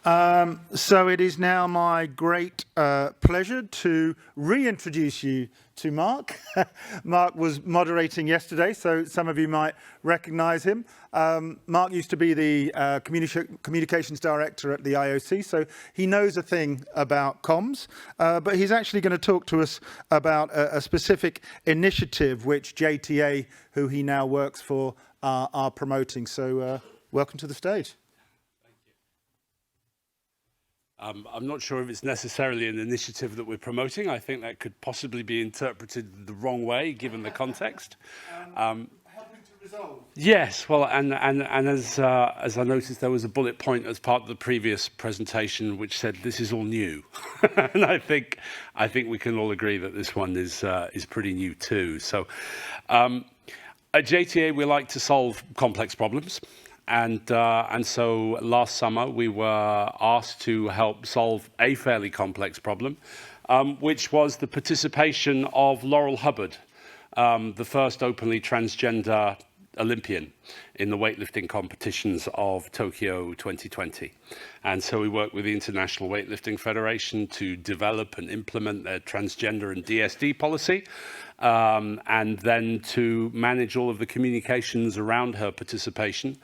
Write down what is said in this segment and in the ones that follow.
So it is now my great pleasure to reintroduce you to Mark. Mark was moderating yesterday, so some of you might recognize him. Mark used to be the communications director at the IOC, so he knows a thing about comms, but he's actually going to talk to us about a specific initiative which JTA, who he now works for, are promoting. So welcome to the stage. I'm not sure if it's necessarily an initiative that we're promoting. I think that could possibly be interpreted the wrong way, given the context. Helping to resolve. Yes, well, and as I noticed, there was a bullet point as part of the previous presentation which said this is all new, and I think we can all agree that this one is pretty new too. So, at JTA, we like to solve complex problems. And so last summer we were asked to help solve a fairly complex problem, which was the participation of Laurel Hubbard, the first openly transgender Olympian in the weightlifting competitions of Tokyo 2020. And so we worked with the International Weightlifting Federation to develop and implement their transgender and DSD policy, and then to manage all of the communications around her participation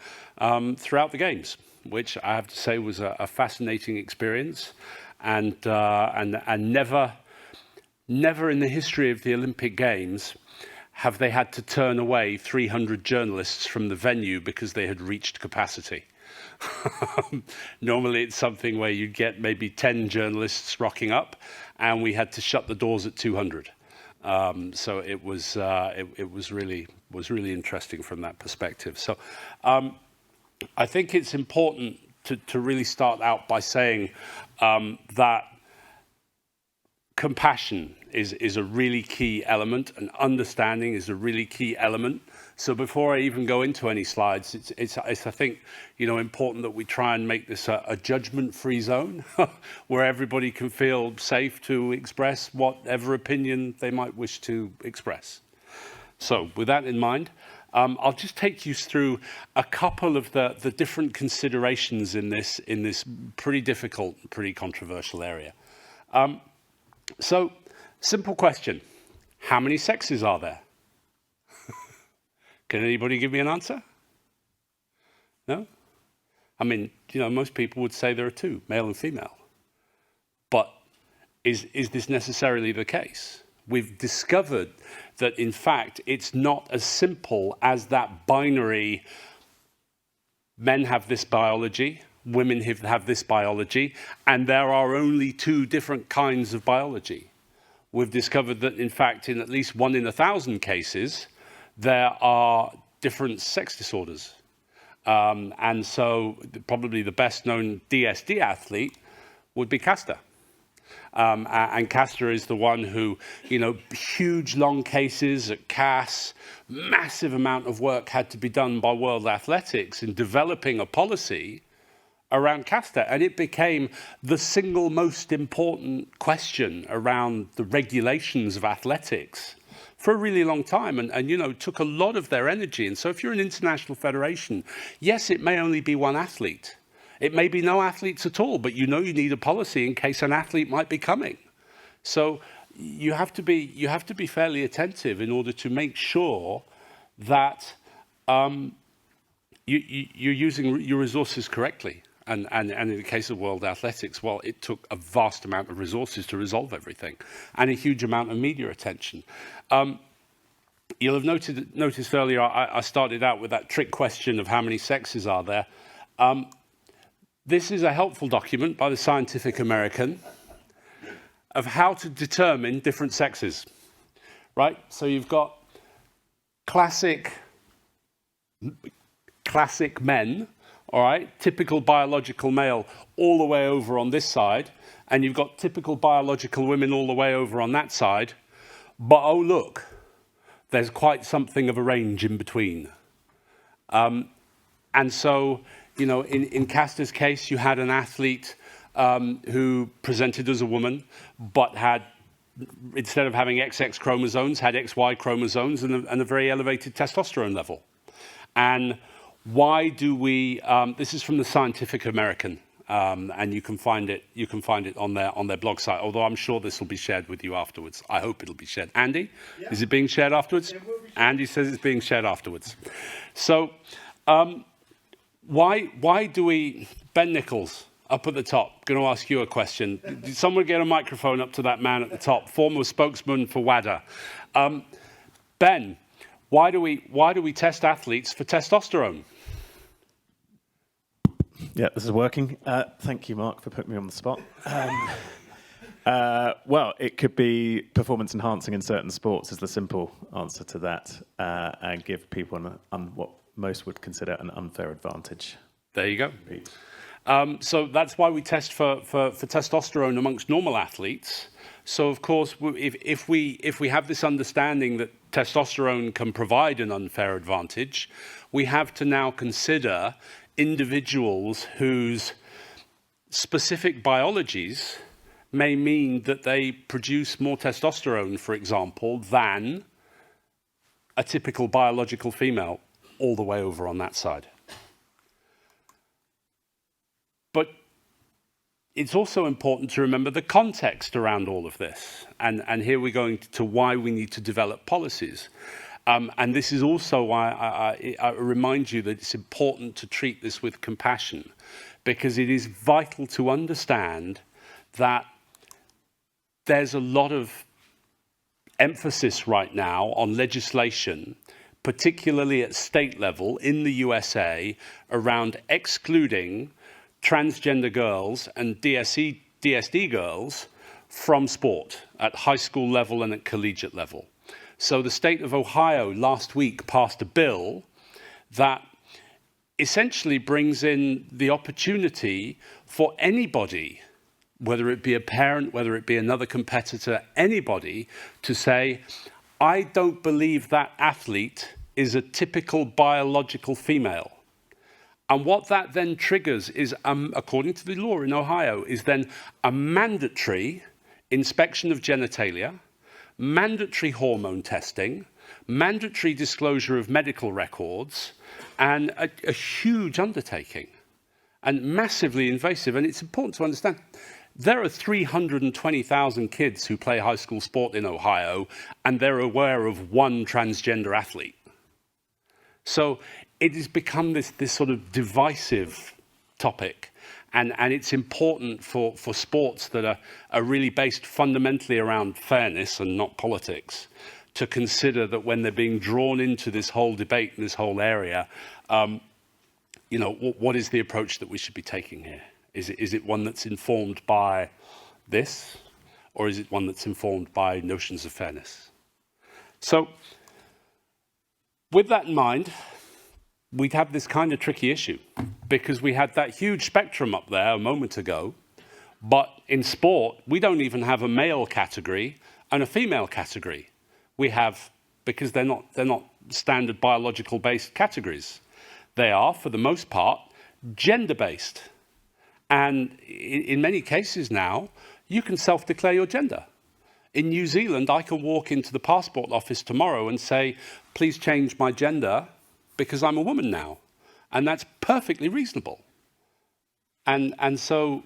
throughout the Games, which I have to say was a fascinating experience, and never in the history of the Olympic Games have they had to turn away 300 journalists from the venue because they had reached capacity. Normally it's something where you get maybe 10 journalists rocking up, and we had to shut the doors at 200. So it was really interesting from that perspective. So I think it's important to really start out by saying that compassion is a really key element, and understanding is a really key element. So before I even go into any slides, it's I think, important that we try and make this a judgment-free zone where everybody can feel safe to express whatever opinion they might wish to express. So with that in mind, I'll just take you through a couple of the different considerations in this pretty difficult, pretty controversial area. So, simple question: how many sexes are there? Can anybody give me an answer? No? I mean, most people would say there are two, male and female. But is this necessarily the case? We've discovered that, in fact, it's not as simple as that binary: men have this biology, women have this biology, and there are only two different kinds of biology. We've discovered that, in fact, in at least 1 in 1,000 cases, there are different sex disorders. And so probably the best known DSD athlete would be Castor. And Castor is the one who, huge long cases at CAS, massive amount of work had to be done by World Athletics in developing a policy around Castor, and it became the single most important question around the regulations of athletics for a really long time, and took a lot of their energy. And so if you're an international federation, yes, it may only be one athlete. It may be no athletes at all, but you need a policy in case an athlete might be coming. So you have to be fairly attentive in order to make sure that you're using your resources correctly. And in the case of World Athletics, well, it took a vast amount of resources to resolve everything, and a huge amount of media attention. You'll have noticed earlier I started out with that trick question of how many sexes are there. This is a helpful document by the Scientific American of how to determine different sexes, right? So you've got classic men, all right, typical biological male all the way over on this side, and you've got typical biological women all the way over on that side. But oh look, there's quite something of a range in between. And so, in Castor's case, you had an athlete who presented as a woman, but had, instead of having XX chromosomes, had XY chromosomes and a very elevated testosterone level. And why do we, this is from the Scientific American, and you can find it. You can find it on their blog site. Although I'm sure this will be shared with you afterwards. I hope it'll be shared. Andy, is it being shared afterwards? It will be shared. Andy says it's being shared afterwards. So, why do we? Ben Nichols, up at the top, going to ask you a question. Did someone get a microphone up to that man at the top, former spokesman for WADA? Ben, why do we test athletes for testosterone? Yeah, this is working. Thank you, Mark, for putting me on the spot. Well, it could be performance enhancing in certain sports is the simple answer to that, and give people what most would consider an unfair advantage. There you go. So that's why we test for testosterone amongst normal athletes. So of course, if we have this understanding that testosterone can provide an unfair advantage, we have to now consider individuals whose specific biologies may mean that they produce more testosterone, for example, than a typical biological female all the way over on that side. But it's also important to remember the context around all of this. And here we're going to why we need to develop policies. And this is also why I remind you that it's important to treat this with compassion, because it is vital to understand that there's a lot of emphasis right now on legislation, particularly at state level in the USA, around excluding transgender girls and DSD girls from sport at high school level and at collegiate level. So the state of Ohio last week passed a bill that essentially brings in the opportunity for anybody, whether it be a parent, whether it be another competitor, anybody, to say, I don't believe that athlete is a typical biological female. And what that then triggers is, according to the law in Ohio, is then a mandatory inspection of genitalia, mandatory hormone testing, mandatory disclosure of medical records, and a huge undertaking, and massively invasive. And it's important to understand, there are 320,000 kids who play high school sport in Ohio, and they're aware of one transgender athlete. So it has become this sort of divisive topic. And it's important for sports that are really based fundamentally around fairness and not politics to consider that when they're being drawn into this whole debate in this whole area, what is the approach that we should be taking here? Is it one that's informed by this, or is it one that's informed by notions of fairness? So with that in mind, we'd have this kind of tricky issue, because we had that huge spectrum up there a moment ago, but in sport, we don't even have a male category and a female category. We have, because they're not standard biological based categories. They are, for the most part, gender based. And in many cases now, you can self-declare your gender. In New Zealand, I can walk into the passport office tomorrow and say, please change my gender, because I'm a woman now. And that's perfectly reasonable. And so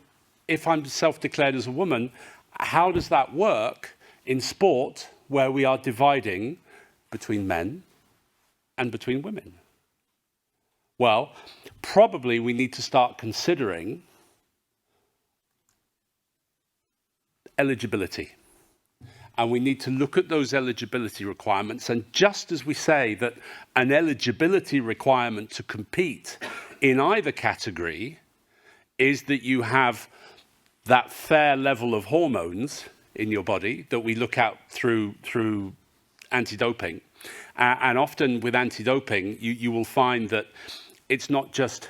if I'm self-declared as a woman, how does that work in sport where we are dividing between men and between women? Well, probably we need to start considering eligibility. And we need to look at those eligibility requirements. And just as we say that an eligibility requirement to compete in either category is that you have that fair level of hormones in your body that we look at through anti-doping. And often with anti-doping, you will find that it's not just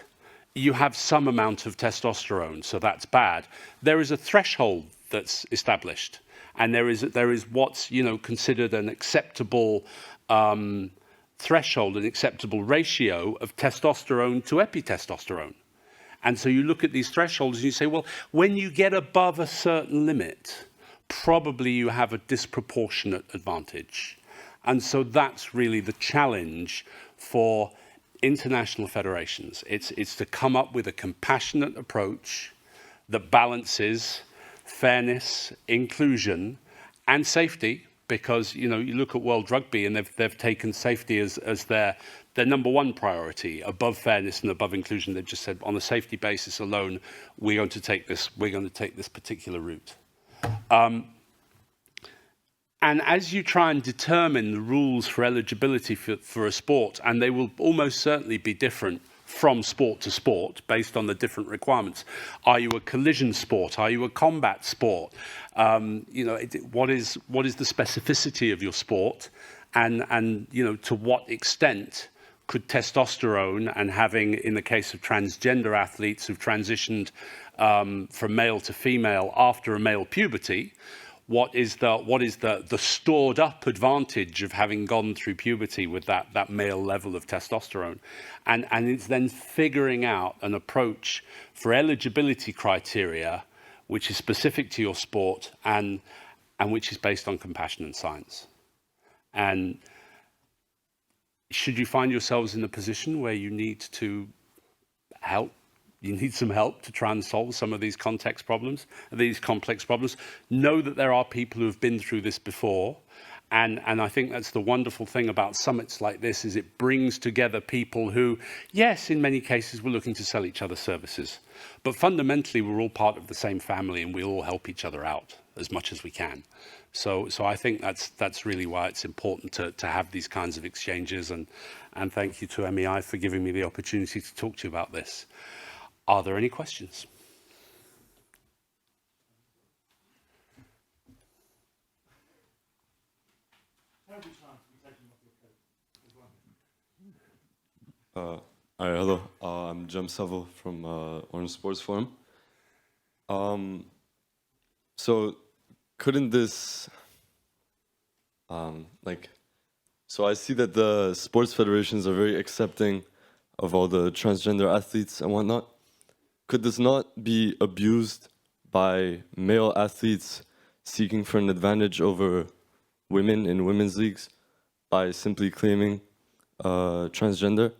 you have some amount of testosterone, so that's bad. There is a threshold that's established. And there is what's considered an acceptable threshold, an acceptable ratio of testosterone to epitestosterone. And so you look at these thresholds and you say, well, when you get above a certain limit, probably you have a disproportionate advantage. And so that's really the challenge for international federations. It's to come up with a compassionate approach that balances fairness, inclusion, and safety. Because you look at World Rugby, and they've taken safety as their number one priority above fairness and above inclusion. They've just said, on a safety basis alone, we're going to take this particular route. And as you try and determine the rules for eligibility for a sport, and they will almost certainly be different from sport to sport based on the different requirements. Are you a collision sport? Are you a combat sport? What is the specificity of your sport? And to what extent could testosterone, and having, in the case of transgender athletes who've transitioned from male to female after a male puberty, what is the stored up advantage of having gone through puberty with that male level of testosterone? And it's then figuring out an approach for eligibility criteria which is specific to your sport and which is based on compassion and science. And should you find yourselves in a position where you need to help, you need some help to try and solve some of these complex problems, know that there are people who have been through this before. And I think that's the wonderful thing about summits like this, is it brings together people who, yes, in many cases, we're looking to sell each other services. But fundamentally, we're all part of the same family, and we all help each other out as much as we can. So I think that's really why it's important to have these kinds of exchanges. And thank you to MEI for giving me the opportunity to talk to you about this. Are there any questions? Hi, hello. I'm Jem Saville from Orange Sports Forum. So couldn't this, so I see that the sports federations are very accepting of all the transgender athletes and whatnot. Could this not be abused by male athletes seeking for an advantage over women in women's leagues by simply claiming transgender?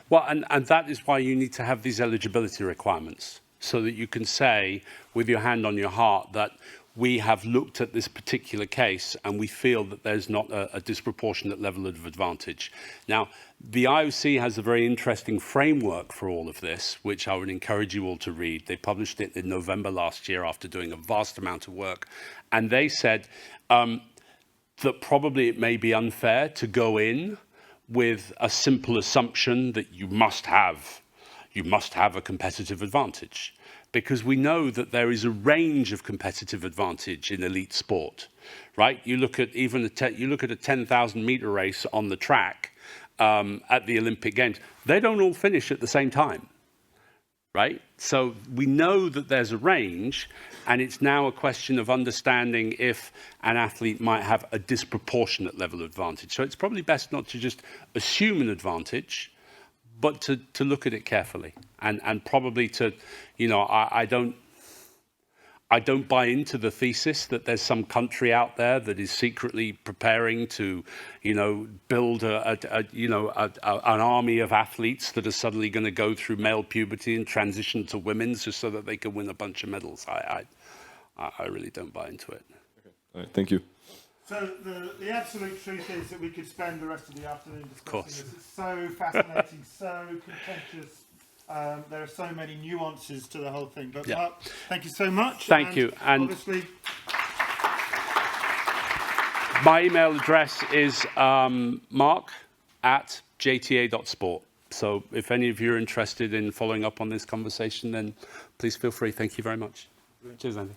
Well, and that is why you need to have these eligibility requirements, so that you can say with your hand on your heart that we have looked at this particular case and we feel that there's not a disproportionate level of advantage. Now, the IOC has a very interesting framework for all of this, which I would encourage you all to read. They published it in November last year after doing a vast amount of work. And they said that probably it may be unfair to go in with a simple assumption that you must have a competitive advantage, because we know that there is a range of competitive advantage in elite sport, right? You look at even a 10,000 meter race on the track at the Olympic Games. They don't all finish at the same time, right? So we know that there's a range, and it's now a question of understanding if an athlete might have a disproportionate level of advantage. So it's probably best not to just assume an advantage, but to look at it carefully, and probably to, I don't buy into the thesis that there's some country out there that is secretly preparing to, build an army of athletes that are suddenly going to go through male puberty and transition to women's just so that they can win a bunch of medals. I really don't buy into it. Okay. All right, thank you. So the absolute truth is that we could spend the rest of the afternoon discussing this. It's so fascinating, so contentious. There are so many nuances to the whole thing. But yeah. Mark, thank you so much. Thank you. And obviously, my email address is mark@jta.sport. So if any of you are interested in following up on this conversation, then please feel free. Thank you very much. Cheers, Andy.